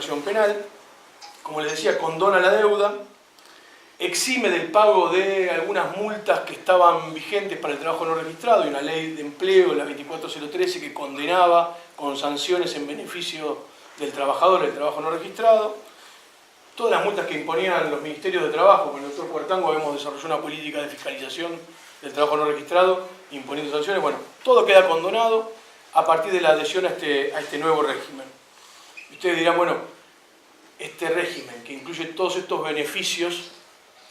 acción penal. Como les decía, condona la deuda, exime del pago de algunas multas que estaban vigentes para el trabajo no registrado y una ley de empleo, la 24013, que condenaba con sanciones en beneficio del trabajador el trabajo no registrado. Todas las multas que imponían los ministerios de trabajo, con el doctor Cuartango habíamos desarrollado una política de fiscalización del trabajo no registrado, imponiendo sanciones. Bueno, todo queda condonado a partir de la adhesión a este nuevo régimen. Ustedes dirán, bueno, este régimen que incluye todos estos beneficios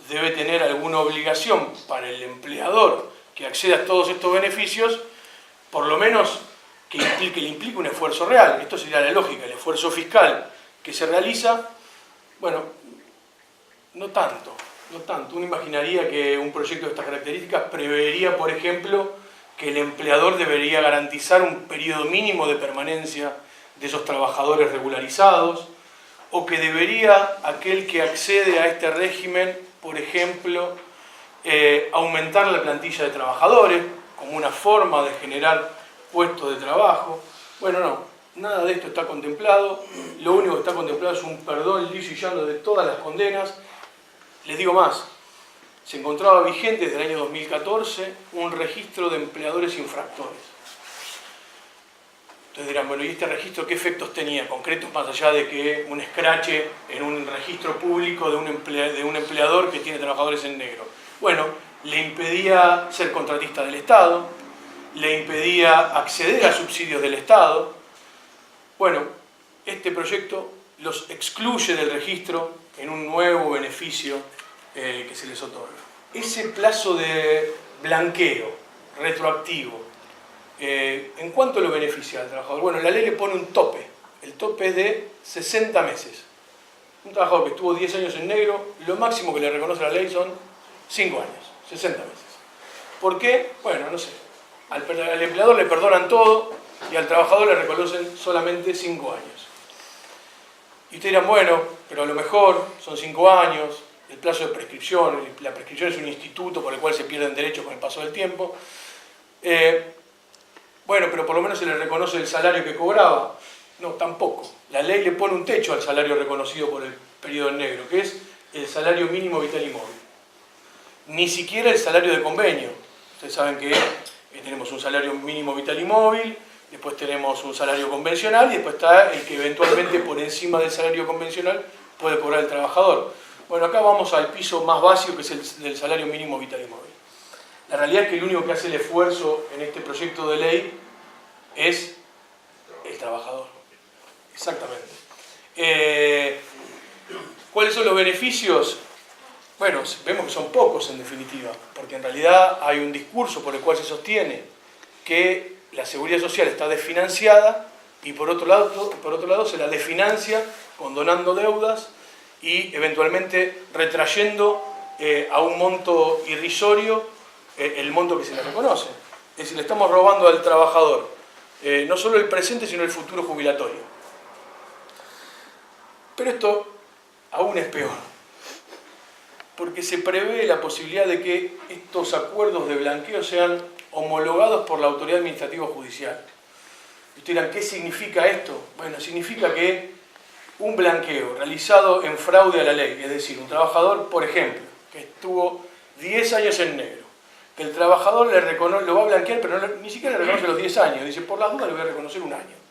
debe tener alguna obligación para el empleador que acceda a todos estos beneficios, por lo menos que le implique un esfuerzo real. Esto sería la lógica, el esfuerzo fiscal que se realiza. Bueno, no tanto. Uno imaginaría que un proyecto de estas características preveería, por ejemplo, que el empleador debería garantizar un periodo mínimo de permanencia de esos trabajadores regularizados, o que debería aquel que accede a este régimen, por ejemplo, aumentar la plantilla de trabajadores como una forma de generar puestos de trabajo. Bueno, no, nada de esto está contemplado. Lo único que está contemplado es un perdón liso y llano de todas las condenas. Les digo más, se encontraba vigente desde el año 2014 un registro de empleadores infractores. Entonces dirán, bueno, ¿y este registro qué efectos tenía concretos más allá de que un escrache en un registro público de un empleador que tiene trabajadores en negro? Bueno, le impedía ser contratista del Estado, le impedía acceder a subsidios del Estado. Bueno, este proyecto los excluye del registro en un nuevo beneficio que se les otorga. Ese plazo de blanqueo retroactivo, ¿en cuánto lo beneficia al trabajador? Bueno, la ley le pone un tope. El tope es de 60 meses. Un trabajador que estuvo 10 años en negro, lo máximo que le reconoce la ley son 5 años, 60 meses. ¿Por qué? Bueno, no sé. Al empleador le perdonan todo y al trabajador le reconocen solamente 5 años. Y ustedes dirán, bueno, pero a lo mejor son 5 años, el plazo de prescripción, la prescripción es un instituto por el cual se pierden derechos con el paso del tiempo. Bueno, pero por lo menos se le reconoce el salario que cobraba. No, tampoco. La ley le pone un techo al salario reconocido por el periodo en negro, que es el salario mínimo vital y móvil. Ni siquiera el salario de convenio. Ustedes saben que tenemos un salario mínimo vital y móvil, después tenemos un salario convencional y después está el que eventualmente por encima del salario convencional puede cobrar el trabajador. Bueno, acá vamos al piso más básico, que es el del salario mínimo vital y móvil. La realidad es que el único que hace el esfuerzo en este proyecto de ley es el trabajador. Exactamente. ¿Cuáles son los beneficios? Bueno, vemos que son pocos en definitiva, porque en realidad hay un discurso por el cual se sostiene que la seguridad social está desfinanciada y por otro lado se la desfinancia condonando deudas y eventualmente retrayendo a un monto irrisorio el monto que se le reconoce. Es decir, le estamos robando al trabajador no solo el presente, sino el futuro jubilatorio. Pero esto aún es peor, porque se prevé la posibilidad de que estos acuerdos de blanqueo sean homologados por la autoridad administrativa judicial. Ustedes dirán, ¿qué significa esto? Bueno, significa que un blanqueo realizado en fraude a la ley, es decir, un trabajador, por ejemplo, que estuvo 10 años en negro, que el trabajador lo va a blanquear, pero ni siquiera le reconoce los 10 años, dice, por las dudas le voy a reconocer un año.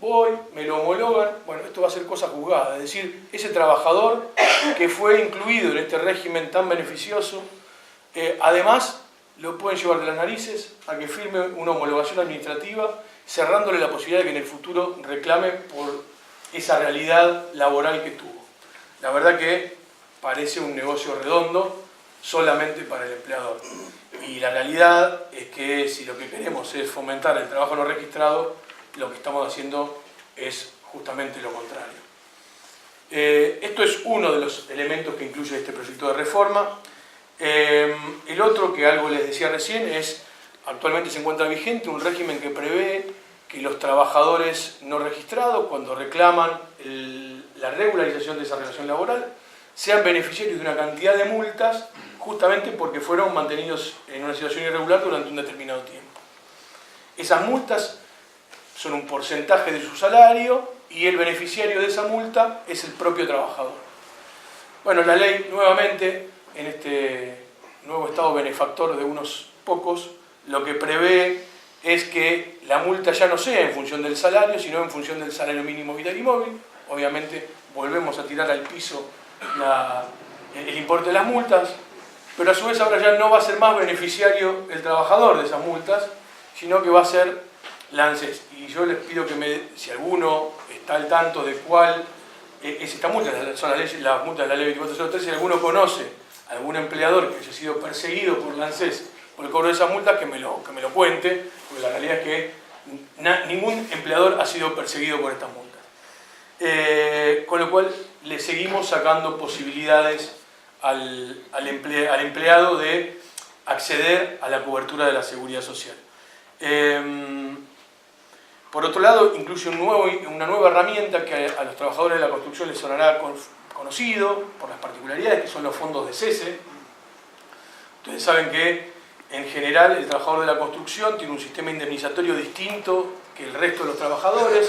Voy, me lo homologan, bueno, esto va a ser cosa juzgada, es decir, ese trabajador que fue incluido en este régimen tan beneficioso, además lo pueden llevar de las narices a que firme una homologación administrativa, cerrándole la posibilidad de que en el futuro reclame por esa realidad laboral que tuvo. La verdad que parece un negocio redondo solamente para el empleador. Y la realidad es que si lo que queremos es fomentar el trabajo no registrado, lo que estamos haciendo es justamente lo contrario. Esto es uno de los elementos que incluye este proyecto de reforma. El otro, que algo les decía recién, es actualmente se encuentra vigente un régimen que prevé que los trabajadores no registrados, cuando reclaman la regularización de esa relación laboral, sean beneficiarios de una cantidad de multas justamente porque fueron mantenidos en una situación irregular durante un determinado tiempo. Esas multas son un porcentaje de su salario y el beneficiario de esa multa es el propio trabajador. Bueno, la ley nuevamente, en este nuevo estado benefactor de unos pocos, lo que prevé es que la multa ya no sea en función del salario, sino en función del salario mínimo vital y móvil. Obviamente volvemos a tirar al piso el importe de las multas, pero a su vez ahora ya no va a ser más beneficiario el trabajador de esas multas, sino que va a ser la ANSES. Y yo les pido que si alguno está al tanto de cuál es esta multa, son las multas de la ley 2403, si alguno conoce a algún empleador que haya sido perseguido por la ANSES por el cobro de esas multas, que me lo cuente, porque la realidad es que ningún empleador ha sido perseguido por estas multas. Con lo cual le seguimos sacando posibilidades al empleado de acceder a la cobertura de la seguridad social. Por otro lado, incluye una nueva herramienta que a los trabajadores de la construcción les sonará conocido por las particularidades, que son los fondos de cese. Ustedes saben que en general el trabajador de la construcción tiene un sistema indemnizatorio distinto que el resto de los trabajadores.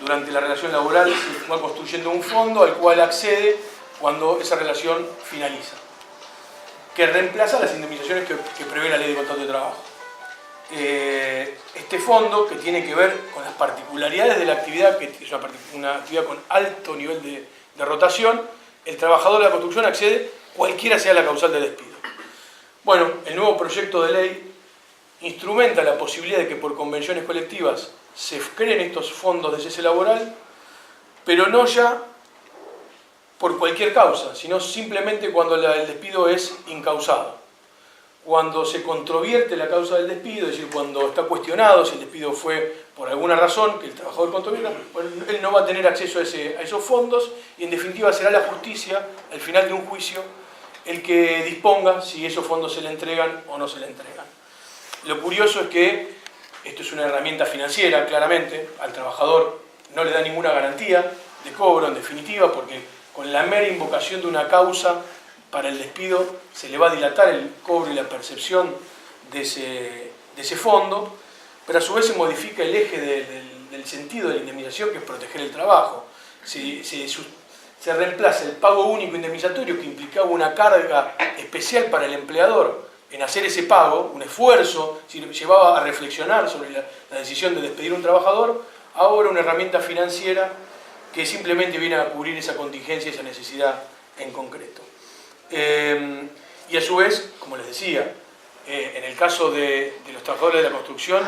Durante la relación laboral se va construyendo un fondo al cual accede cuando esa relación finaliza, que reemplaza las indemnizaciones que prevé la ley de contrato de trabajo. Este fondo, que tiene que ver con las particularidades de la actividad, que es una actividad con alto nivel de rotación, el trabajador de la construcción accede cualquiera sea la causal de despido. Bueno, el nuevo proyecto de ley instrumenta la posibilidad de que por convenciones colectivas se creen estos fondos de cese laboral, pero no ya por cualquier causa, sino simplemente cuando el despido es incausado. Cuando se controvierte la causa del despido, es decir, cuando está cuestionado si el despido fue por alguna razón que el trabajador controvierta, bueno, él no va a tener acceso a esos fondos y en definitiva será la justicia, al final de un juicio, el que disponga si esos fondos se le entregan o no se le entregan. Lo curioso es que esto es una herramienta financiera, claramente, al trabajador no le da ninguna garantía de cobro, en definitiva, porque con la mera invocación de una causa para el despido se le va a dilatar el cobro y la percepción de ese fondo, pero a su vez se modifica el eje del sentido de la indemnización, que es proteger el trabajo. Se reemplaza el pago único indemnizatorio, que implicaba una carga especial para el empleador en hacer ese pago, un esfuerzo, si lo llevaba a reflexionar sobre la decisión de despedir a un trabajador, ahora una herramienta financiera que simplemente viene a cubrir esa contingencia, esa necesidad en concreto. Y a su vez, como les decía, en el caso de los trabajadores de la construcción,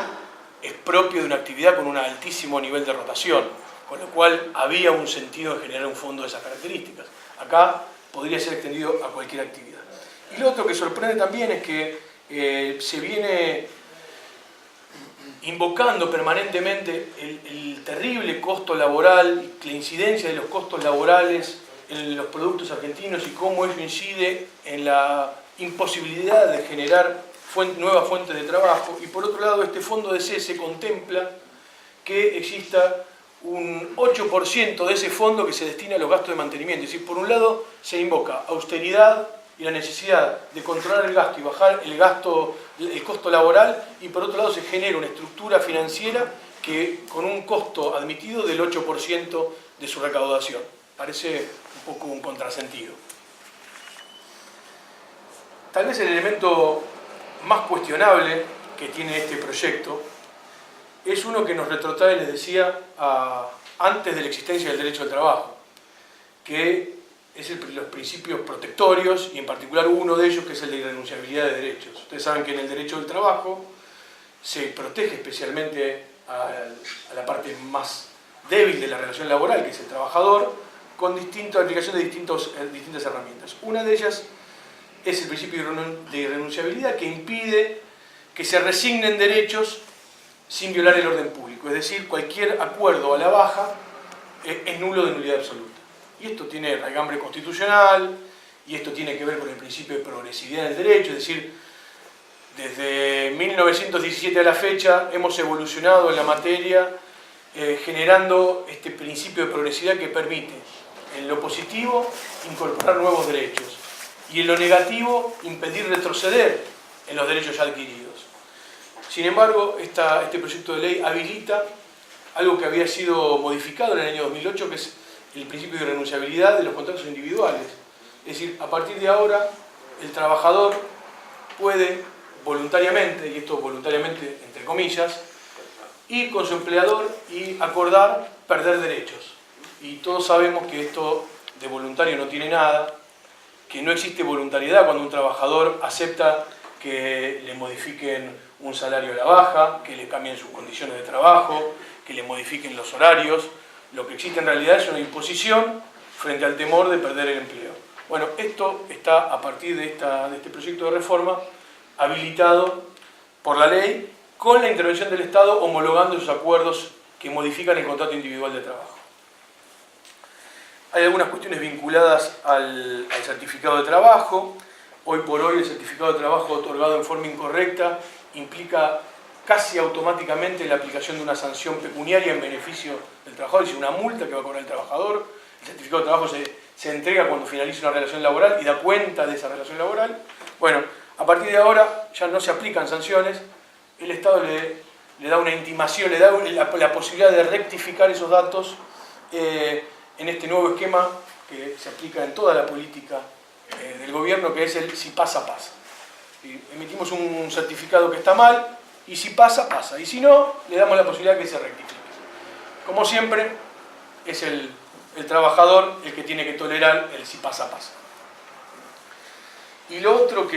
es propio de una actividad con un altísimo nivel de rotación, con lo cual había un sentido de generar un fondo de esas características. Acá podría ser extendido a cualquier actividad. Y lo otro que sorprende también es que se viene invocando permanentemente el terrible costo laboral, la incidencia de los costos laborales en los productos argentinos y cómo ello incide en la imposibilidad de generar nuevas fuentes de trabajo. Y por otro lado, este fondo de cese contempla que exista un 8% de ese fondo que se destina a los gastos de mantenimiento. Es decir, por un lado se invoca austeridad y la necesidad de controlar el gasto y bajar el costo laboral, y por otro lado se genera una estructura financiera que con un costo admitido del 8% de su recaudación. Parece un poco un contrasentido. Tal vez el elemento más cuestionable que tiene este proyecto es uno que nos retrotrae, les decía, antes de la existencia del derecho al trabajo, que es los principios protectorios, y en particular uno de ellos que es el de irrenunciabilidad de derechos. Ustedes saben que en el derecho del trabajo se protege especialmente a la parte más débil de la relación laboral, que es el trabajador, con aplicación de distintas herramientas. Una de ellas es el principio de irrenunciabilidad, que impide que se resignen derechos sin violar el orden público. Es decir, cualquier acuerdo a la baja es nulo de nulidad absoluta. Y esto tiene raigambre constitucional, y esto tiene que ver con el principio de progresividad del derecho, es decir, desde 1917 a la fecha hemos evolucionado en la materia generando este principio de progresividad que permite en lo positivo incorporar nuevos derechos y en lo negativo impedir retroceder en los derechos ya adquiridos. Sin embargo, este proyecto de ley habilita algo que había sido modificado en el año 2008, que es el principio de irrenunciabilidad de los contratos individuales. Es decir, a partir de ahora, el trabajador puede voluntariamente, y esto voluntariamente entre comillas, ir con su empleador y acordar perder derechos. Y todos sabemos que esto de voluntario no tiene nada, que no existe voluntariedad cuando un trabajador acepta que le modifiquen un salario a la baja, que le cambien sus condiciones de trabajo, que le modifiquen los horarios. Lo que existe en realidad es una imposición frente al temor de perder el empleo. Bueno, esto está a partir de este proyecto de reforma habilitado por la ley con la intervención del Estado homologando esos acuerdos que modifican el contrato individual de trabajo. Hay algunas cuestiones vinculadas al certificado de trabajo. Hoy por hoy el certificado de trabajo otorgado en forma incorrecta implica casi automáticamente la aplicación de una sanción pecuniaria en beneficio del trabajador, es decir, una multa que va a cobrar el trabajador. El certificado de trabajo se entrega cuando finaliza una relación laboral y da cuenta de esa relación laboral. Bueno, a partir de ahora ya no se aplican sanciones, el Estado le da una intimación, le da la posibilidad de rectificar esos datos en este nuevo esquema que se aplica en toda la política del gobierno, que es el si pasa, pasa. Emitimos un certificado que está mal, y si pasa, pasa. Y si no, le damos la posibilidad de que se rectifique. Como siempre, es el trabajador el que tiene que tolerar el si pasa, pasa. Y lo otro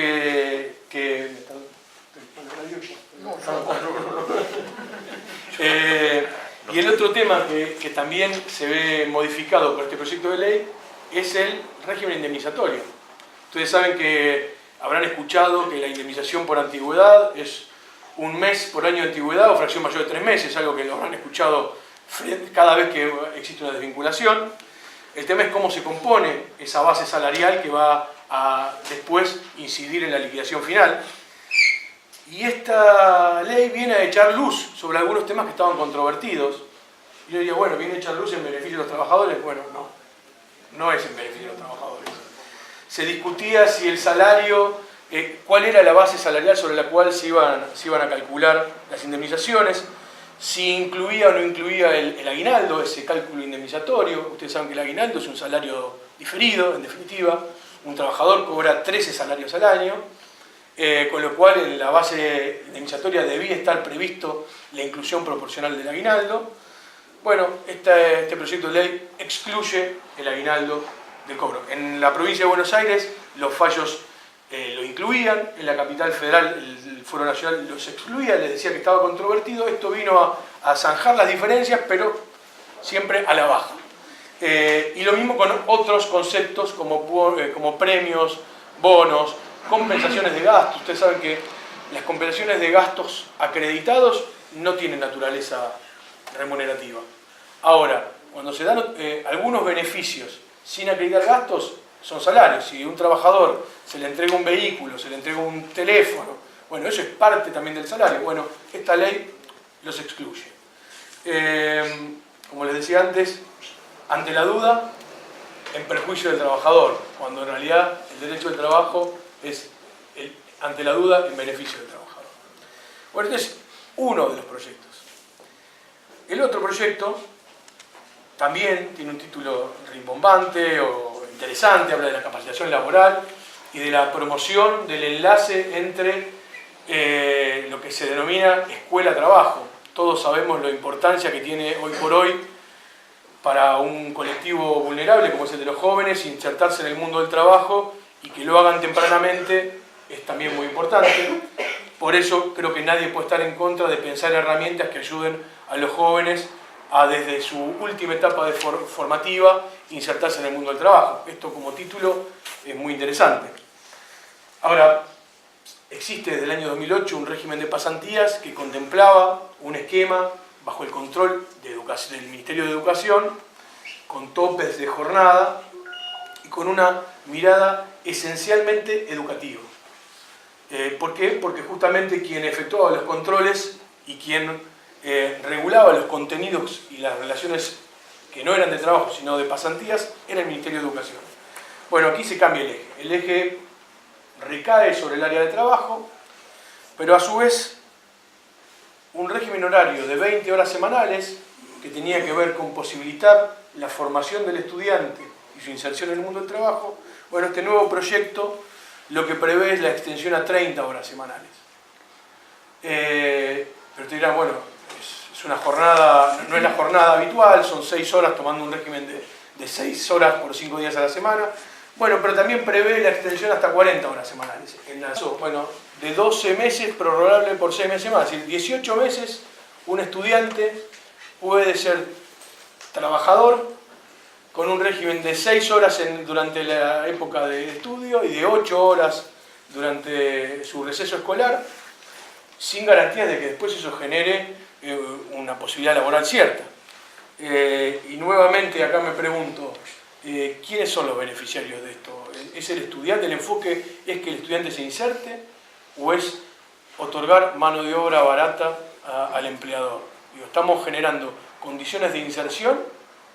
y el otro tema que también se ve modificado por este proyecto de ley es el régimen indemnizatorio. Ustedes saben que habrán escuchado que la indemnización por antigüedad es un mes por año de antigüedad o fracción mayor de 3 meses, algo que lo habrán escuchado cada vez que existe una desvinculación. El tema es cómo se compone esa base salarial que va a después incidir en la liquidación final. Y esta ley viene a echar luz sobre algunos temas que estaban controvertidos. Y yo diría, bueno, ¿viene a echar luz en beneficio de los trabajadores? Bueno, no es en beneficio de los trabajadores. Se discutía si el salario, cuál era la base salarial sobre la cual se iban a calcular las indemnizaciones, si incluía o no incluía el aguinaldo, ese cálculo indemnizatorio. Ustedes saben que el aguinaldo es un salario diferido, en definitiva. Un trabajador cobra 13 salarios al año, con lo cual en la base indemnizatoria debía estar previsto la inclusión proporcional del aguinaldo. Bueno, este proyecto de ley excluye el aguinaldo del cobro. En la provincia de Buenos Aires los fallos lo incluían, en la capital federal el Foro Nacional los excluía, les decía que estaba controvertido. Esto vino a zanjar las diferencias, pero siempre a la baja. Y lo mismo con otros conceptos como premios, bonos, compensaciones de gastos. Ustedes saben que las compensaciones de gastos acreditados no tienen naturaleza remunerativa. Ahora, cuando se dan algunos beneficios sin acreditar gastos, son salarios. Si a un trabajador se le entrega un vehículo, se le entrega un teléfono, bueno, eso es parte también del salario. Bueno, esta ley los excluye. Como les decía antes, ante la duda, en perjuicio del trabajador, cuando en realidad el derecho del trabajo es, ante la duda, en beneficio del trabajador. Bueno, este es uno de los proyectos. El otro proyecto también tiene un título rimbombante o interesante, habla de la capacitación laboral y de la promoción del enlace entre lo que se denomina escuela-trabajo. Todos sabemos la importancia que tiene hoy por hoy para un colectivo vulnerable como es el de los jóvenes insertarse en el mundo del trabajo, y que lo hagan tempranamente es también muy importante. Por eso creo que nadie puede estar en contra de pensar herramientas que ayuden a los jóvenes a, desde su última etapa formativa, insertarse en el mundo del trabajo. Esto como título es muy interesante. Ahora, existe desde el año 2008 un régimen de pasantías que contemplaba un esquema bajo el control del Ministerio de Educación, con topes de jornada y con una mirada esencialmente educativa. ¿Por qué? Porque justamente quien efectuaba los controles y quien regulaba los contenidos y las relaciones que no eran de trabajo sino de pasantías era el Ministerio de Educación. Bueno, aquí se cambia el eje. El eje recae sobre el área de trabajo, pero a su vez un régimen horario de 20 horas semanales que tenía que ver con posibilitar la formación del estudiante y su inserción en el mundo del trabajo. Bueno, este nuevo proyecto lo que prevé es la extensión a 30 horas semanales. Pero te dirán, bueno, es una jornada, no es la jornada habitual, son 6 horas tomando un régimen de 6 horas por 5 días a la semana. Bueno, pero también prevé la extensión hasta 40 horas semanales. Bueno, de 12 meses prorrogable por 6 meses más, es decir, 18 meses un estudiante puede ser trabajador con un régimen de 6 horas durante la época de estudio y de 8 horas durante su receso escolar, sin garantías de que después eso genere una posibilidad laboral cierta. Y nuevamente acá me pregunto, ¿quiénes son los beneficiarios de esto? ¿Es el estudiante? ¿El enfoque es que el estudiante se inserte o es otorgar mano de obra barata al empleador? Digo, ¿estamos generando condiciones de inserción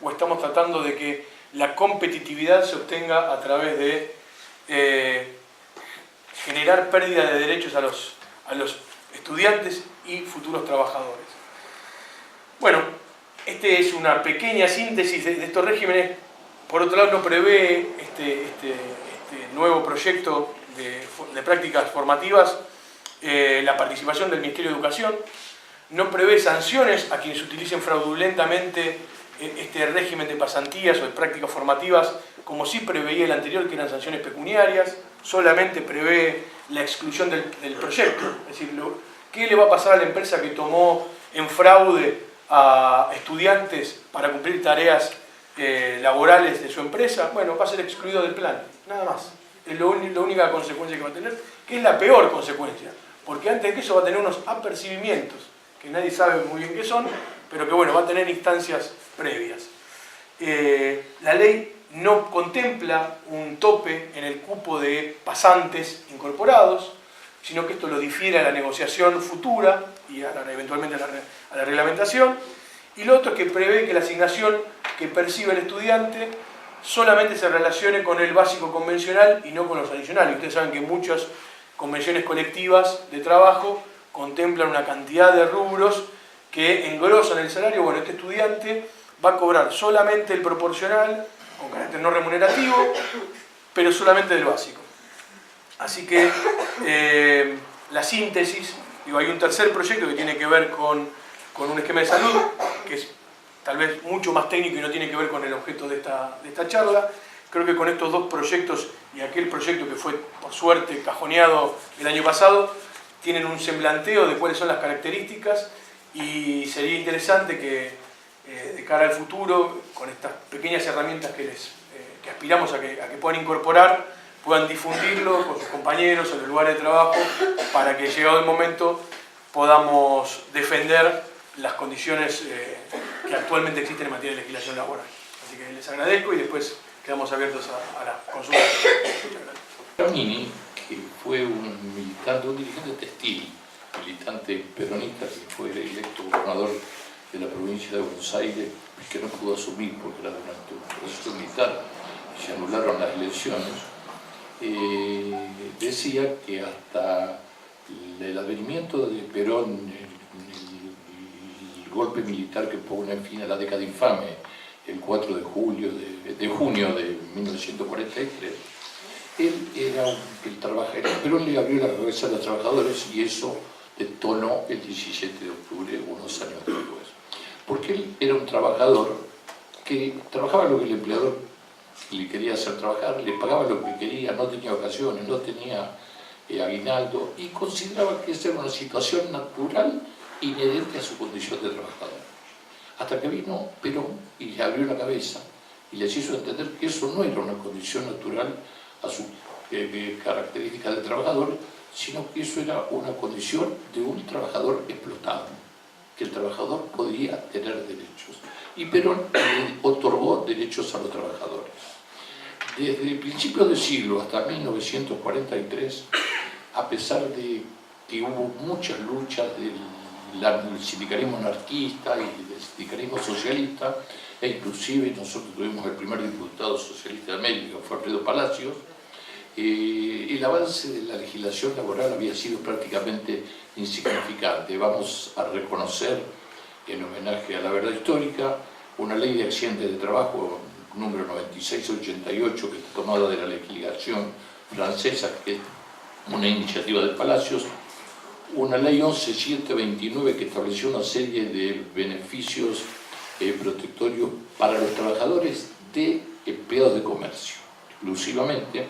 o estamos tratando de que la competitividad se obtenga a través de generar pérdida de derechos a los estudiantes y futuros trabajadores? Bueno, esta es una pequeña síntesis de estos regímenes. Por otro lado, no prevé este nuevo proyecto de prácticas formativas la participación del Ministerio de Educación, no prevé sanciones a quienes utilicen fraudulentamente este régimen de pasantías o de prácticas formativas, como sí preveía el anterior, que eran sanciones pecuniarias. Solamente prevé la exclusión del proyecto. Es decir, ¿qué le va a pasar a la empresa que tomó en fraude a estudiantes para cumplir tareas laborales de su empresa? Bueno, va a ser excluido del plan, nada más. Es la única consecuencia que va a tener, que es la peor consecuencia, porque antes de que eso va a tener unos apercibimientos, que nadie sabe muy bien qué son, pero que bueno, va a tener instancias previas. La ley no contempla un tope en el cupo de pasantes incorporados, sino que esto lo difiere a la negociación futura y eventualmente a la reglamentación. Y lo otro es que prevé que la asignación que percibe el estudiante solamente se relacione con el básico convencional y no con los adicionales. Ustedes saben que muchas convenciones colectivas de trabajo contemplan una cantidad de rubros que engrosan el salario. Bueno, este estudiante va a cobrar solamente el proporcional, con carácter no remunerativo, pero solamente del básico. Así que la síntesis, digo, hay un tercer proyecto que tiene que ver con un esquema de salud, que es tal vez mucho más técnico y no tiene que ver con el objeto de esta charla. Creo que con estos dos proyectos y aquel proyecto que fue, por suerte, cajoneado el año pasado, tienen un semblanteo de cuáles son las características, y sería interesante que de cara al futuro, con estas pequeñas herramientas que aspiramos a que puedan incorporar, puedan difundirlo con sus compañeros en los lugares de trabajo, para que llegado el momento podamos defender las condiciones que actualmente existen en materia de legislación laboral. Así que les agradezco y después quedamos abiertos a la consulta. Muchas gracias. Ramini, que fue un militante, un dirigente textil, militante peronista, que fue electo gobernador de la provincia de Buenos Aires, que no pudo asumir porque era durante un proceso militar y se anularon las elecciones, decía que hasta el advenimiento de Perón, el golpe militar que pone fin a la década infame, el 4 de junio de 1943, él era el trabajador. Perón le abrió la cabeza a los trabajadores y eso detonó el 17 de octubre, unos años después. Porque él era un trabajador que trabajaba lo que el empleador le quería hacer trabajar, le pagaba lo que quería, no tenía vacaciones, no tenía aguinaldo, y consideraba que esa era una situación natural inherente a su condición de trabajador. Hasta que vino Perón y le abrió la cabeza y les hizo entender que eso no era una condición natural a su característica de trabajador, sino que eso era una condición de un trabajador explotado, que el trabajador podía tener derechos. Y Perón otorgó derechos a los trabajadores. Desde principios del siglo hasta 1943, a pesar de que hubo muchas luchas del sindicalismo anarquista y del sindicalismo socialista, e inclusive nosotros tuvimos el primer diputado socialista de América, fue Alfredo Palacios, el avance de la legislación laboral había sido prácticamente insignificante. Vamos a reconocer en homenaje a la verdad histórica, una ley de accidentes de trabajo número 9688, que está tomada de la legislación francesa, que es una iniciativa de Palacios, una ley 11729 que estableció una serie de beneficios protectorios para los trabajadores de empleados de comercio, exclusivamente,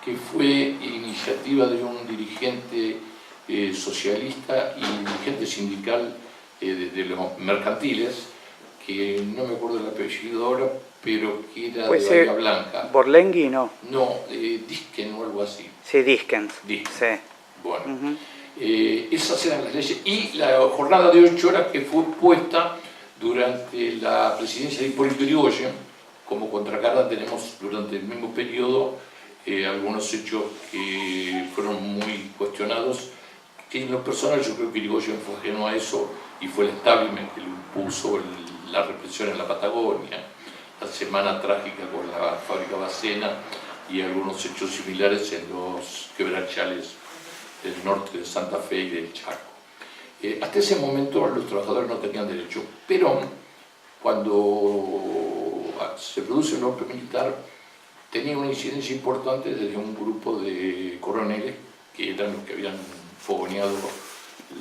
que fue iniciativa de un dirigente socialista y dirigente sindical de los mercantiles, que no me acuerdo el apellido ahora, pero que era de Bahía Blanca. ¿Borlenghi no? No, Disken o algo así. Sí, Dickens. Sí. Bueno, esas eran las leyes. Y la jornada de 8 horas que fue puesta durante la presidencia de Hipólito Yrigoyen. Como contracara tenemos durante el mismo periodo algunos hechos que fueron muy cuestionados, que en lo personal yo creo que Yrigoyen fue ajeno a eso y fue el establishment que lo impuso la represión en la Patagonia, la semana trágica con la fábrica Bacena y algunos hechos similares en los quebrachales del norte de Santa Fe y del Chaco. Hasta ese momento los trabajadores no tenían derecho. Perón, cuando se produce el golpe militar, tenía una incidencia importante desde un grupo de coroneles que eran los que habían fogoneado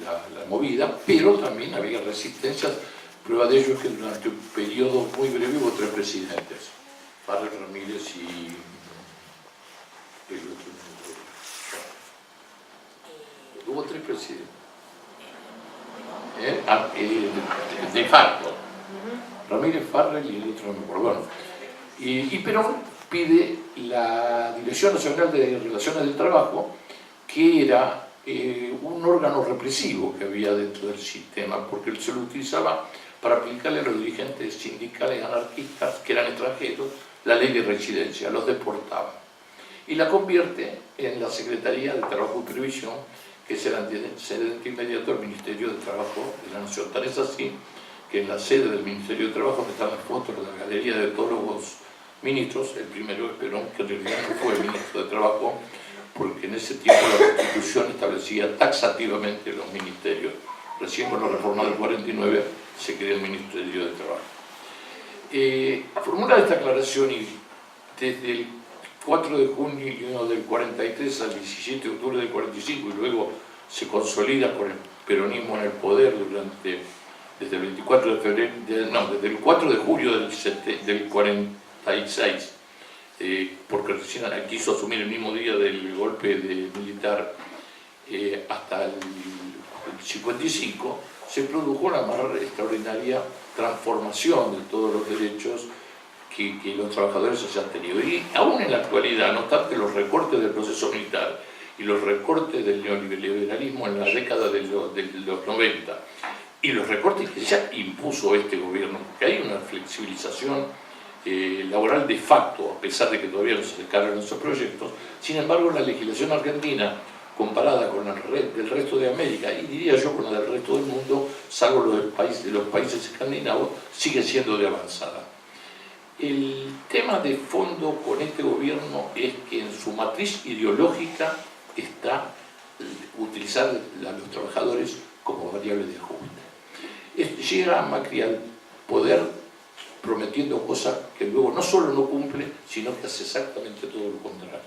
la movida, pero también había resistencias. Prueba de ello es que durante un periodo muy breve hubo 3 presidentes, Farrell, Ramírez y el otro. Hubo 3 presidentes. De facto. Ramírez, Farrell y el otro no me acuerdo. Bueno, y Perón pide la Dirección Nacional de Relaciones del Trabajo, que era un órgano represivo que había dentro del sistema, porque se lo utilizaba para aplicarle a los dirigentes sindicales anarquistas que eran extranjeros la ley de residencia, los deportaba. Y la convierte en la Secretaría de Trabajo y Previsión, que es el antecedente inmediato del Ministerio de Trabajo de la Nación. Tal es así que en la sede del Ministerio de Trabajo, que están las fotos de la galería de todos los ministros, el primero es Perón, que en realidad no fue ministro de Trabajo, porque en ese tiempo la Constitución establecía taxativamente los ministerios. Recién con la reforma del 49 se crea el Ministerio de Trabajo. Formulada esta aclaración y desde el 4 de junio del 43 al 17 de octubre del 45 y luego se consolida con el peronismo en el poder desde el 24 de febrero, desde el 4 de julio del 46, porque recién quiso asumir el mismo día del golpe militar hasta el 55, se produjo la más extraordinaria transformación de todos los derechos que los trabajadores hayan tenido. Y aún en la actualidad, no obstante los recortes del proceso militar y los recortes del neoliberalismo en la década de los 90 y los recortes que ya impuso este gobierno, porque hay una flexibilización laboral de facto, a pesar de que todavía no se descargan esos proyectos. Sin embargo, la legislación argentina, comparada con la del resto de América, y diría yo con la del resto del mundo, salvo los países escandinavos, sigue siendo de avanzada. El tema de fondo con este gobierno es que en su matriz ideológica está utilizar a los trabajadores como variable de ajuste. Llega Macri al poder prometiendo cosas que luego no solo no cumple, sino que hace exactamente todo lo contrario.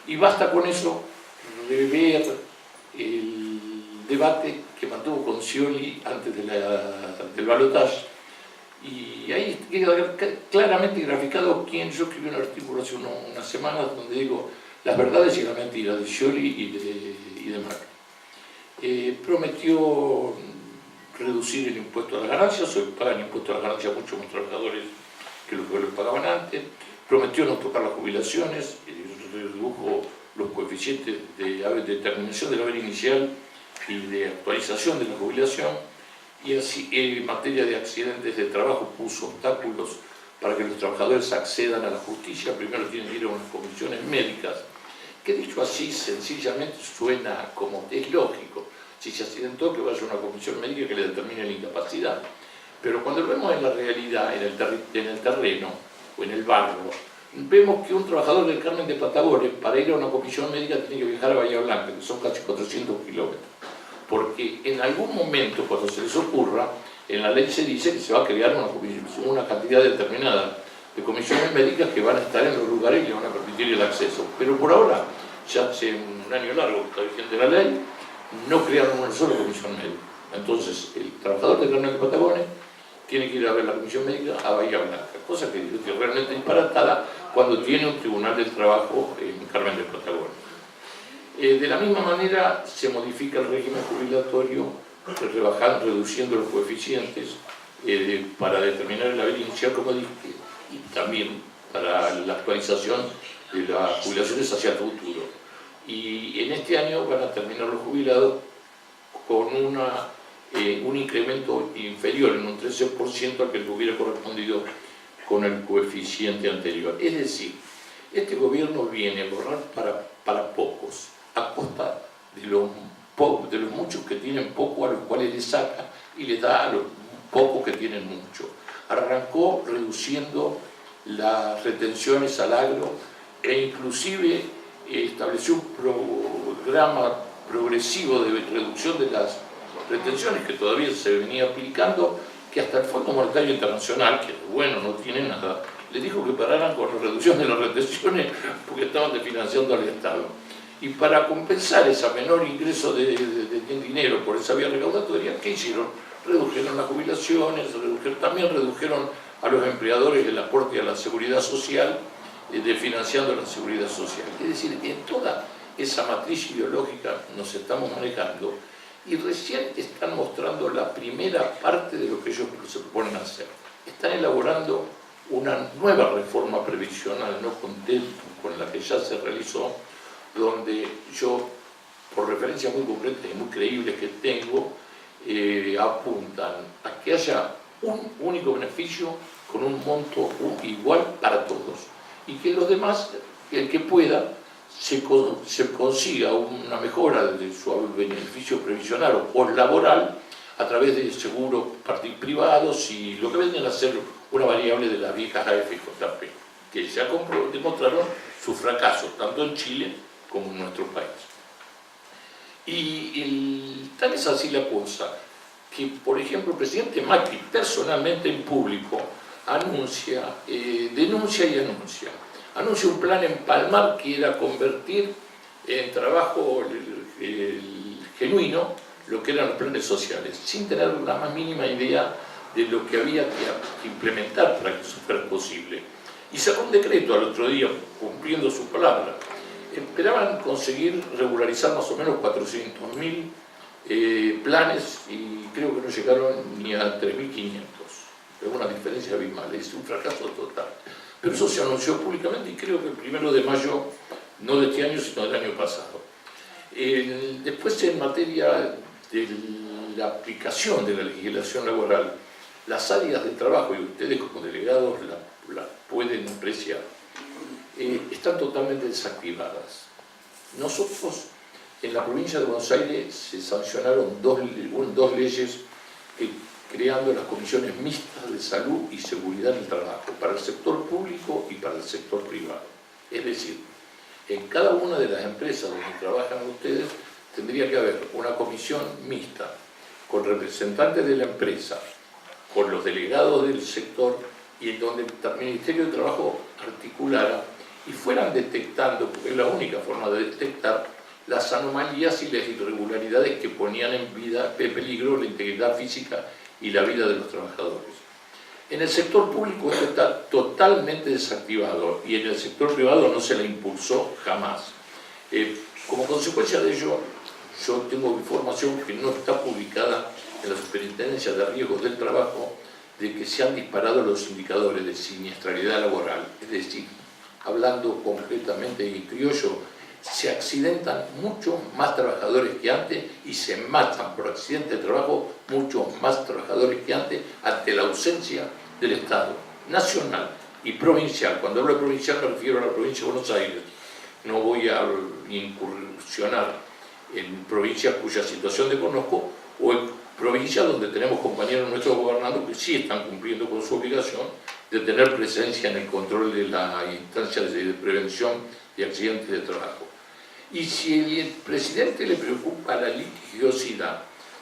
Y basta con eso rever el debate que mantuvo con Scioli antes del balotaje, y ahí queda claramente graficado quién. Yo escribí un artículo hace unas semanas donde digo las verdades y la mentira de Scioli y de Macri. Prometió reducir el impuesto a las ganancias, hoy pagan impuesto a las ganancias muchos más trabajadores que los que lo pagaban antes. Prometió no tocar las jubilaciones, redujo los coeficientes de determinación del haber inicial y de actualización de la jubilación, y así en materia de accidentes de trabajo puso obstáculos para que los trabajadores accedan a la justicia. Primero tienen que ir a unas comisiones médicas, que dicho así sencillamente suena como es lógico. Si se accidentó, que vaya a una comisión médica que le determine la incapacidad. Pero cuando lo vemos en la realidad, en el terreno o en el barrio, vemos que un trabajador del Carmen de Patagones, para ir a una comisión médica, tiene que viajar a Bahía Blanca, que son casi 400 kilómetros. Porque en algún momento, cuando se les ocurra, en la ley se dice que se va a crear una cantidad determinada de comisiones médicas que van a estar en los lugares y le van a permitir el acceso. Pero por ahora, ya hace un año largo que está vigente la ley, no crearon una sola comisión médica. Entonces, el trabajador de Carmen de Patagones tiene que ir a ver la comisión médica a Bahía Blanca, cosa que es realmente disparatada cuando tiene un tribunal del trabajo en Carmen de Patagones. De la misma manera, se modifica el régimen jubilatorio, reduciendo los coeficientes para determinar el haber inicial, como dije, y también para la actualización de las jubilaciones hacia el futuro. Y en este año van a terminar los jubilados con un incremento inferior en un 13% al que le hubiera correspondido con el coeficiente anterior. Es decir, este gobierno viene a ahorrar para pocos, a costa de los muchos que tienen poco, a los cuales le saca y le da a los pocos que tienen mucho. Arrancó reduciendo las retenciones al agro e inclusive estableció un programa progresivo de reducción de las retenciones que todavía se venía aplicando, que hasta el Fondo Monetario Internacional, que bueno, no tiene nada, le dijo que pararan con la reducción de las retenciones porque estaban desfinanciando al Estado. Y para compensar ese menor ingreso de dinero por esa vía recaudatoria, ¿qué hicieron? Redujeron las jubilaciones, también redujeron a los empleadores el aporte a la seguridad social, desfinanciando la seguridad social. Es decir, en toda esa matriz ideológica nos estamos manejando y recién están mostrando la primera parte de lo que ellos se proponen hacer. Están elaborando una nueva reforma previsional, no contento con la que ya se realizó, donde yo, por referencias muy concretas y muy creíbles que tengo, apuntan a que haya un único beneficio con un monto igual para todos y que los demás, el que pueda, se consiga una mejora de su beneficio previsional o postlaboral a través de seguros privados y lo que vienen a ser una variable de las viejas AFJP, que ya demostraron su fracaso tanto en Chile como en nuestro país. Y tal es así la cosa que, por ejemplo, el presidente Macri personalmente en público denuncia y anuncia. Anuncia un plan en Palmar que era convertir en trabajo genuino lo que eran los planes sociales, sin tener la más mínima idea de lo que había que implementar para que eso fuera posible. Y sacó un decreto al otro día, cumpliendo su palabra. Esperaban conseguir regularizar más o menos 400.000 planes y creo que no llegaron ni a 3.500. Es una diferencia abismal, es un fracaso total. Pero eso se anunció públicamente y creo que el 1 de mayo, no de este año, sino del año pasado. Después, en materia de la aplicación de la legislación laboral, las áreas de trabajo, y ustedes como delegados la pueden apreciar, están totalmente desactivadas. Nosotros, en la provincia de Buenos Aires, se sancionaron dos leyes creando las comisiones mixtas de salud y seguridad en el trabajo, para el sector público y para el sector privado. Es decir, en cada una de las empresas donde trabajan ustedes, tendría que haber una comisión mixta, con representantes de la empresa, con los delegados del sector, y en donde el Ministerio de Trabajo articulara y fueran detectando, porque es la única forma de detectar, las anomalías y las irregularidades que ponían en peligro la integridad física y la vida de los trabajadores. En el sector público esto está totalmente desactivado y en el sector privado no se le impulsó jamás. Como consecuencia de ello, yo tengo información que no está publicada en la Superintendencia de Riesgos del Trabajo, de que se han disparado los indicadores de siniestralidad laboral, es decir, hablando concretamente en criollo, se accidentan muchos más trabajadores que antes y se matan por accidente de trabajo muchos más trabajadores que antes ante la ausencia del Estado nacional y provincial. Cuando hablo de provincial me refiero a la provincia de Buenos Aires. No voy a incursionar en provincias cuya situación desconozco o en provincias donde tenemos compañeros nuestros gobernando que sí están cumpliendo con su obligación de tener presencia en el control de la instancia de prevención de accidentes de trabajo. Y si al presidente le preocupa la litigiosidad,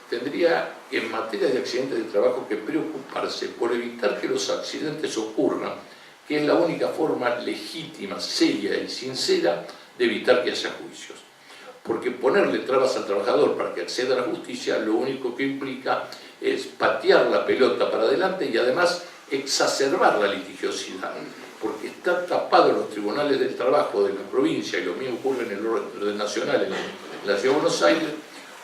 tendría en materia de accidentes de trabajo que preocuparse por evitar que los accidentes ocurran, que es la única forma legítima, seria y sincera de evitar que haya juicios. Porque ponerle trabas al trabajador para que acceda a la justicia lo único que implica es patear la pelota para adelante y además exacerbar la litigiosidad, porque está tapado en los tribunales del trabajo de la provincia, y lo mismo ocurre en el orden nacional en la Ciudad de Buenos Aires,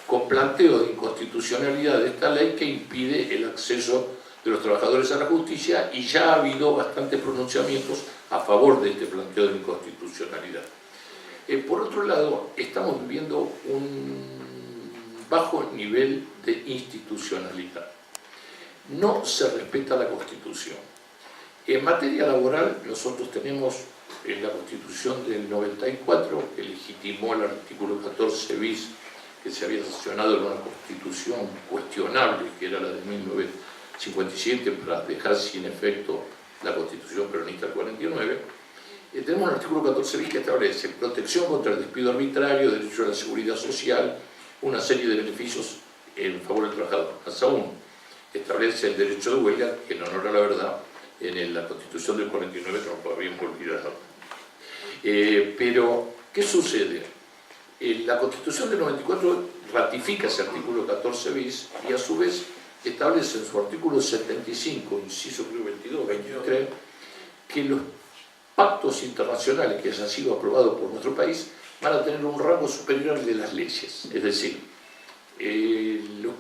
con planteos de inconstitucionalidad de esta ley que impide el acceso de los trabajadores a la justicia, y ya ha habido bastantes pronunciamientos a favor de este planteo de inconstitucionalidad. Por otro lado, estamos viviendo un bajo nivel de institucionalidad. No se respeta la Constitución. En materia laboral, nosotros tenemos en la Constitución del 94, que legitimó el artículo 14 bis, que se había sancionado en una Constitución cuestionable, que era la de 1957, para dejar sin efecto la Constitución peronista del 49. Tenemos un artículo 14 bis que establece protección contra el despido arbitrario, derecho a la seguridad social, una serie de beneficios en favor del trabajador. Más aún, establece el derecho de huelga, que en honor a la verdad, en la Constitución del 49 no lo habíamos olvidado. Pero, ¿qué sucede? La Constitución del 94 ratifica ese artículo 14 bis y a su vez establece en su artículo 75, inciso creo 22, 23, que los pactos internacionales que hayan sido aprobados por nuestro país van a tener un rango superior al de las leyes. Es decir, los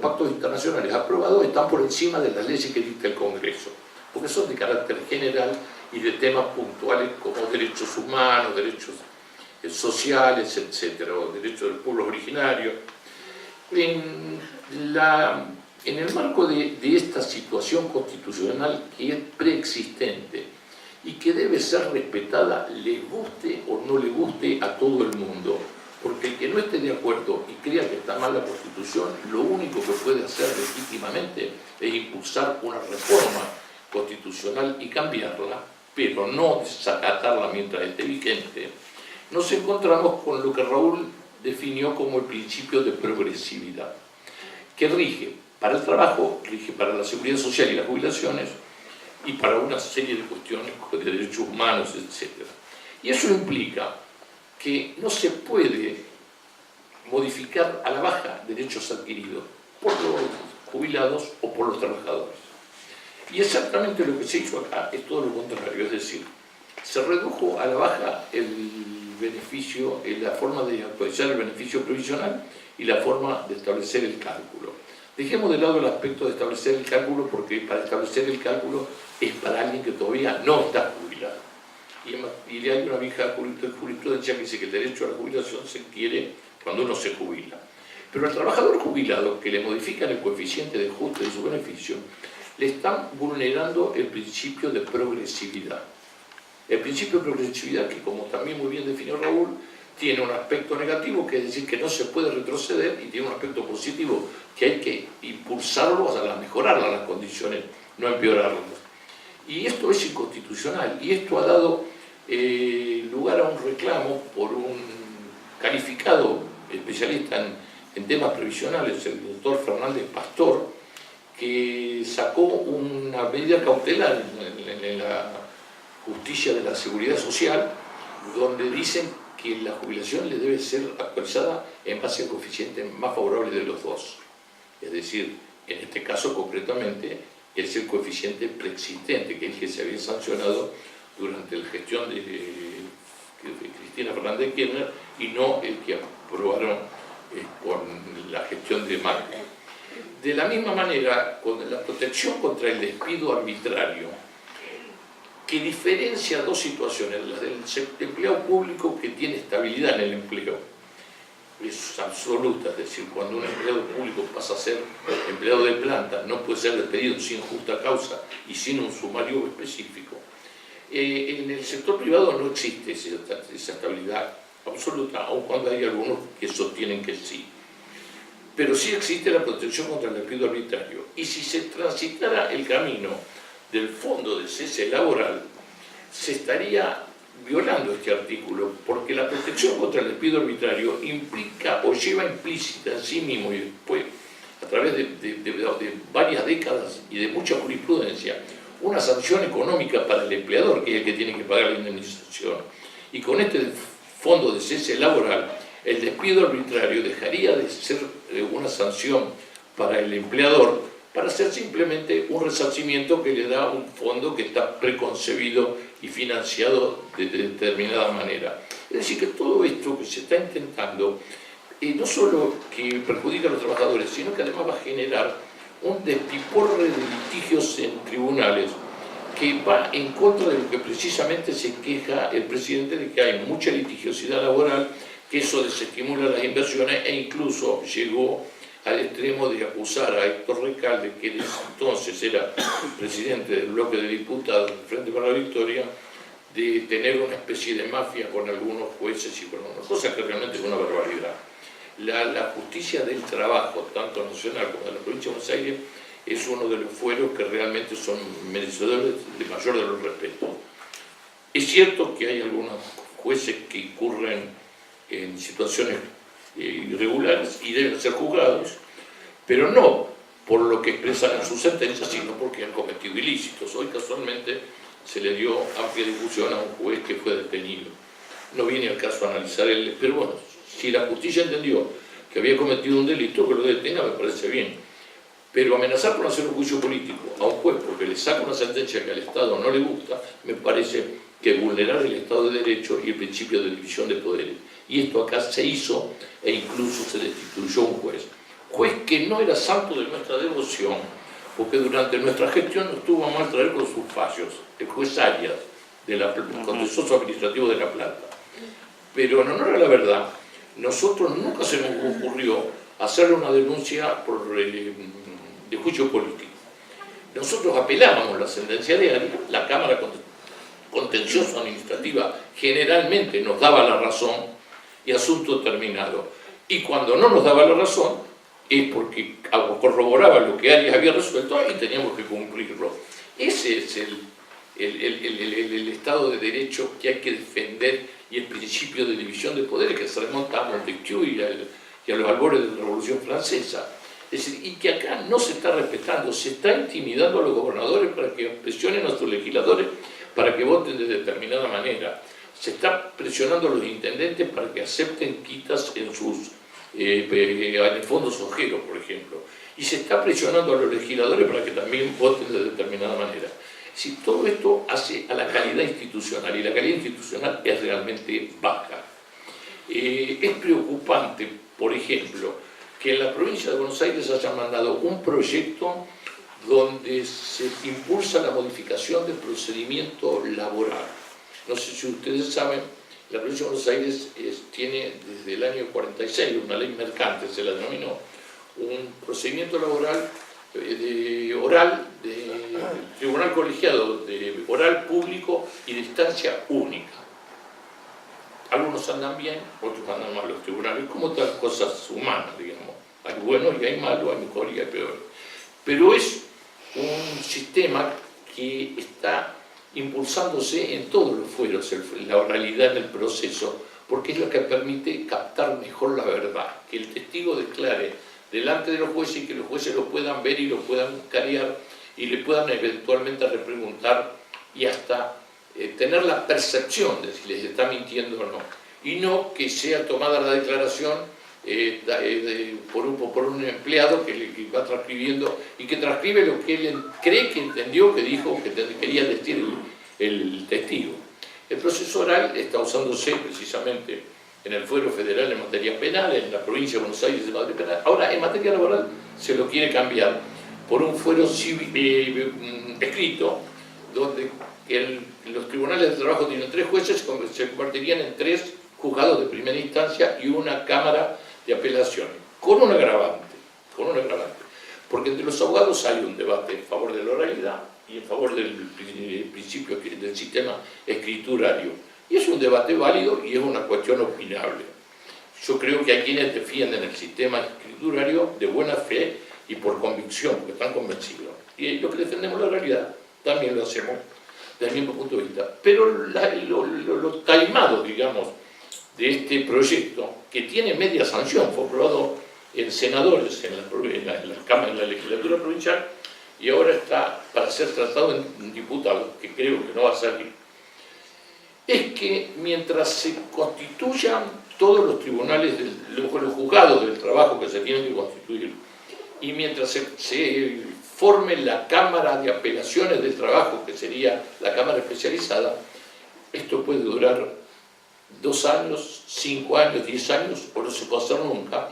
pactos internacionales aprobados están por encima de las leyes que dicta el Congreso, porque son de carácter general y de temas puntuales como derechos humanos, derechos sociales, etc., o derechos del pueblo originario. En el marco de esta situación constitucional que es preexistente y que debe ser respetada, le guste o no le guste a todo el mundo, porque el que no esté de acuerdo y crea que está mal la Constitución, lo único que puede hacer legítimamente es impulsar una reforma constitucional y cambiarla, pero no desacatarla mientras esté vigente. Nos encontramos con lo que Raúl definió como el principio de progresividad, que rige para el trabajo, rige para la seguridad social y las jubilaciones, y para una serie de cuestiones de derechos humanos, etc. Y eso implica que no se puede modificar a la baja derechos adquiridos por los jubilados o por los trabajadores. Y exactamente lo que se hizo acá es todo lo contrario, es decir, se redujo a la baja el beneficio, la forma de actualizar el beneficio provisional y la forma de establecer el cálculo. Dejemos de lado el aspecto de establecer el cálculo, porque para establecer el cálculo es para alguien que todavía no está jubilado. Y hay una vieja jurisprudencia que dice que el derecho a la jubilación se adquiere cuando uno se jubila. Pero al trabajador jubilado, que le modifican el coeficiente de ajuste de su beneficio, le están vulnerando el principio de progresividad. El principio de progresividad, que como también muy bien definió Raúl, tiene un aspecto negativo, que es decir, que no se puede retroceder, y tiene un aspecto positivo, que hay que impulsarlo a mejorar las condiciones, no empeorarlas. Y esto es inconstitucional, y esto ha dado lugar a un reclamo por un calificado especialista en temas previsionales, el doctor Fernández Pastor, que sacó una medida cautelar en la justicia de la seguridad social, donde dicen que la jubilación le debe ser actualizada en base al coeficiente más favorable de los dos. Es decir, en este caso concretamente es el coeficiente preexistente, que es el que se había sancionado durante la gestión de Cristina Fernández de Kirchner y no el que aprobaron con la gestión de Macri. De la misma manera, con la protección contra el despido arbitrario, que diferencia dos situaciones, la del empleado público, que tiene estabilidad en el empleo, es absoluta, es decir, cuando un empleado público pasa a ser empleado de planta, no puede ser despedido sin justa causa y sin un sumario específico. En el sector privado no existe esa estabilidad absoluta, aun cuando hay algunos que sostienen que sí. Pero sí existe la protección contra el despido arbitrario. Y si se transitara el camino del fondo de cese laboral, se estaría violando este artículo, porque la protección contra el despido arbitrario implica o lleva implícita en sí mismo, y después a través de varias décadas y de mucha jurisprudencia, una sanción económica para el empleador, que es el que tiene que pagar la indemnización. Y con este fondo de cese laboral, el despido arbitrario dejaría de ser una sanción para el empleador, para ser simplemente un resarcimiento que le da un fondo que está preconcebido y financiado de determinada manera. Es decir, que todo esto que se está intentando, no solo que perjudica a los trabajadores, sino que además va a generar un despiporre de litigios en tribunales que va en contra de lo que precisamente se queja el presidente, de que hay mucha litigiosidad laboral, que eso desestimula las inversiones e incluso llegó al extremo de acusar a Héctor Recalde, que entonces era presidente del bloque de diputados del Frente para la Victoria, de tener una especie de mafia con algunos jueces y con algunas cosas que realmente es una barbaridad. La justicia del trabajo, tanto nacional como de la provincia de Buenos Aires, es uno de los fueros que realmente son merecedores de mayor de los respetos. Es cierto que hay algunos jueces que incurren en situaciones irregulares y deben ser juzgados, pero no por lo que expresan en sus sentencias, sino porque han cometido ilícitos. Hoy casualmente se le dio amplia difusión a un juez que fue detenido. No viene al caso a analizar él, pero bueno, si la justicia entendió que había cometido un delito, que lo detenga me parece bien. Pero amenazar con hacer un juicio político a un juez porque le saca una sentencia que al Estado no le gusta, me parece que vulnerar el Estado de Derecho y el principio de división de poderes. Y esto acá se hizo e incluso se destituyó un juez que no era santo de nuestra devoción, porque durante nuestra gestión nos tuvo a mal traer con sus fallos, el juez Arias, del contencioso administrativo de La Plata. Pero en honor a la verdad, nosotros nunca se nos ocurrió hacerle una denuncia de juicio político. Nosotros apelábamos la sentencia de Arias, la Cámara Contencioso Administrativa generalmente nos daba la razón y asunto terminado. Y cuando no nos daba la razón es porque corroboraba lo que Arias había resuelto y teníamos que cumplirlo. Ese es el Estado de Derecho que hay que defender y el principio de división de poderes que se remonta a Montesquieu y a los albores de la Revolución Francesa. Es decir, y que acá no se está respetando, se está intimidando a los gobernadores para que presionen a nuestros legisladores para que voten de determinada manera. Se está presionando a los intendentes para que acepten quitas en sus fondos ojeros, por ejemplo. Y se está presionando a los legisladores para que también voten de determinada manera. Si todo esto hace a la calidad institucional, y la calidad institucional es realmente baja. Es preocupante, por ejemplo, que en la provincia de Buenos Aires hayan mandado un proyecto donde se impulsa la modificación del procedimiento laboral. No sé si ustedes saben, la provincia de Buenos Aires tiene desde el año 46 una ley mercante, se la denominó, un procedimiento laboral oral, de tribunal colegiado, de oral público y de instancia única. Algunos andan bien, otros andan mal los tribunales, como otras cosas humanas, digamos. Hay buenos y hay malos, hay mejor y hay peor. Pero es un sistema que está impulsándose en todos los fueros, la oralidad en el proceso, porque es lo que permite captar mejor la verdad, que el testigo declare delante de los jueces y que los jueces lo puedan ver y lo puedan carear y le puedan eventualmente repreguntar y hasta tener la percepción de si les está mintiendo o no, y no que sea tomada la declaración por un empleado que va transcribiendo y que transcribe lo que él cree que entendió, que dijo, que quería decir el testigo. El proceso oral está usándose precisamente en el fuero federal en materia penal, en la provincia de Buenos Aires en materia penal. Ahora, en materia laboral se lo quiere cambiar por un fuero escrito, donde los tribunales de trabajo tienen 3 jueces, se convertirían en 3 juzgados de primera instancia y una cámara de apelación, con un agravante, porque entre los abogados hay un debate en favor de la oralidad y en favor del principio del sistema escriturario. Y es un debate válido y es una cuestión opinable. Yo creo que hay quienes defienden el sistema escriturario de buena fe y por convicción, porque están convencidos. Y lo que defendemos la realidad también lo hacemos desde el mismo punto de vista. Pero lo taimado, digamos, de este proyecto, que tiene media sanción, fue aprobado en senadores en la legislatura provincial y ahora está para ser tratado en diputados, que creo que no va a salir, es que mientras se constituyan todos los tribunales, los juzgados del trabajo que se tienen que constituir, y mientras se forme la Cámara de Apelaciones del Trabajo, que sería la Cámara especializada, esto puede durar 2 años, 5 años, 10 años, o no se puede hacer nunca.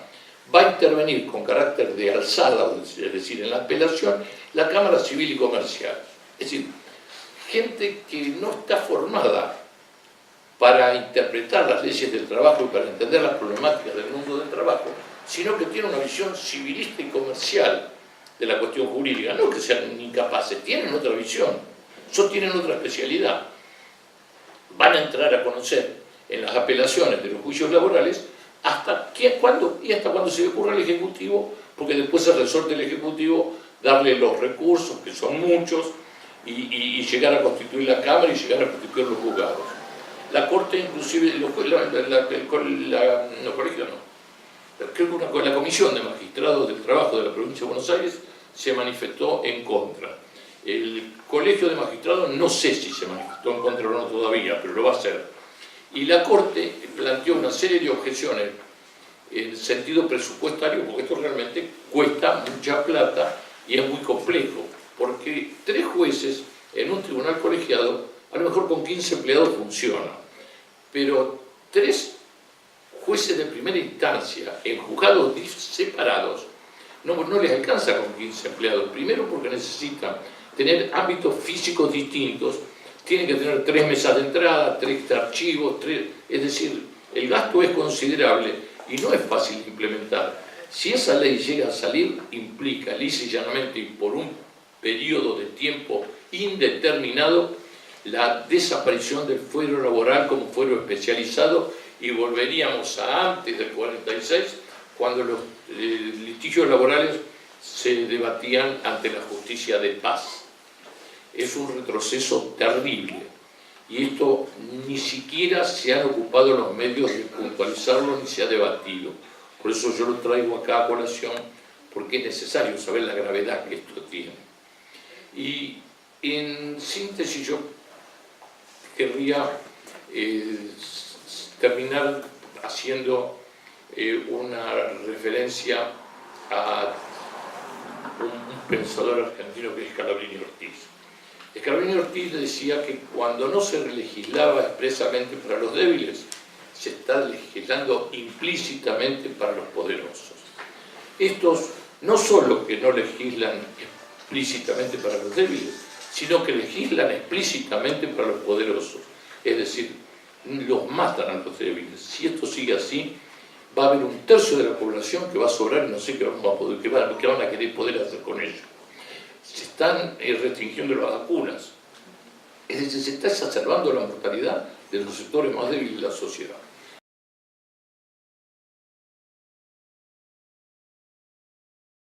Va a intervenir con carácter de alzada, es decir, en la apelación, la Cámara Civil y Comercial. Es decir, gente que no está formada para interpretar las leyes del trabajo y para entender las problemáticas del mundo del trabajo, sino que tiene una visión civilista y comercial de la cuestión jurídica. No que sean incapaces, tienen otra visión, tienen otra especialidad. Van a entrar a conocer en las apelaciones de los juicios laborales hasta cuándo se le ocurra al Ejecutivo, porque después se resorte el Ejecutivo darle los recursos, que son muchos, y llegar a constituir la Cámara y llegar a constituir los juzgados. La Corte, inclusive, creo que la Comisión de Magistrados del Trabajo de la Provincia de Buenos Aires se manifestó en contra. El Colegio de Magistrados no sé si se manifestó en contra o no todavía, pero lo va a hacer. Y la Corte planteó una serie de objeciones en sentido presupuestario, porque esto realmente cuesta mucha plata y es muy complejo, porque 3 jueces en un tribunal colegiado, a lo mejor con 15 empleados funciona, pero 3 jueces de primera instancia en juzgados separados no les alcanza con 15 empleados. Primero porque necesitan tener ámbitos físicos distintos, tienen que tener 3 mesas de entrada, 3 archivos, es decir, el gasto es considerable y no es fácil de implementar. Si esa ley llega a salir, implica lisa y llanamente y por un periodo de tiempo indeterminado la desaparición del fuero laboral como fuero especializado, y volveríamos a antes del 46, cuando los litigios laborales se debatían ante la justicia de paz. Es un retroceso terrible, y esto ni siquiera se han ocupado los medios de puntualizarlo ni se ha debatido. Por eso yo lo traigo acá a colación, porque es necesario saber la gravedad que esto tiene. Y en síntesis yo querría terminar haciendo una referencia a un pensador argentino que es Scalabrini Ortiz. Scalabrini Ortiz decía que cuando no se legislaba expresamente para los débiles, se está legislando implícitamente para los poderosos. Estos no solo que no legislan explícitamente para los débiles, sino que legislan explícitamente para los poderosos. Es decir, los matan a los débiles. Si esto sigue así, va a haber 1/3 de la población que va a sobrar y no sé qué van a querer poder hacer con ello. Se están restringiendo las vacunas. Es decir, se está exacerbando la mortalidad de los sectores más débiles de la sociedad.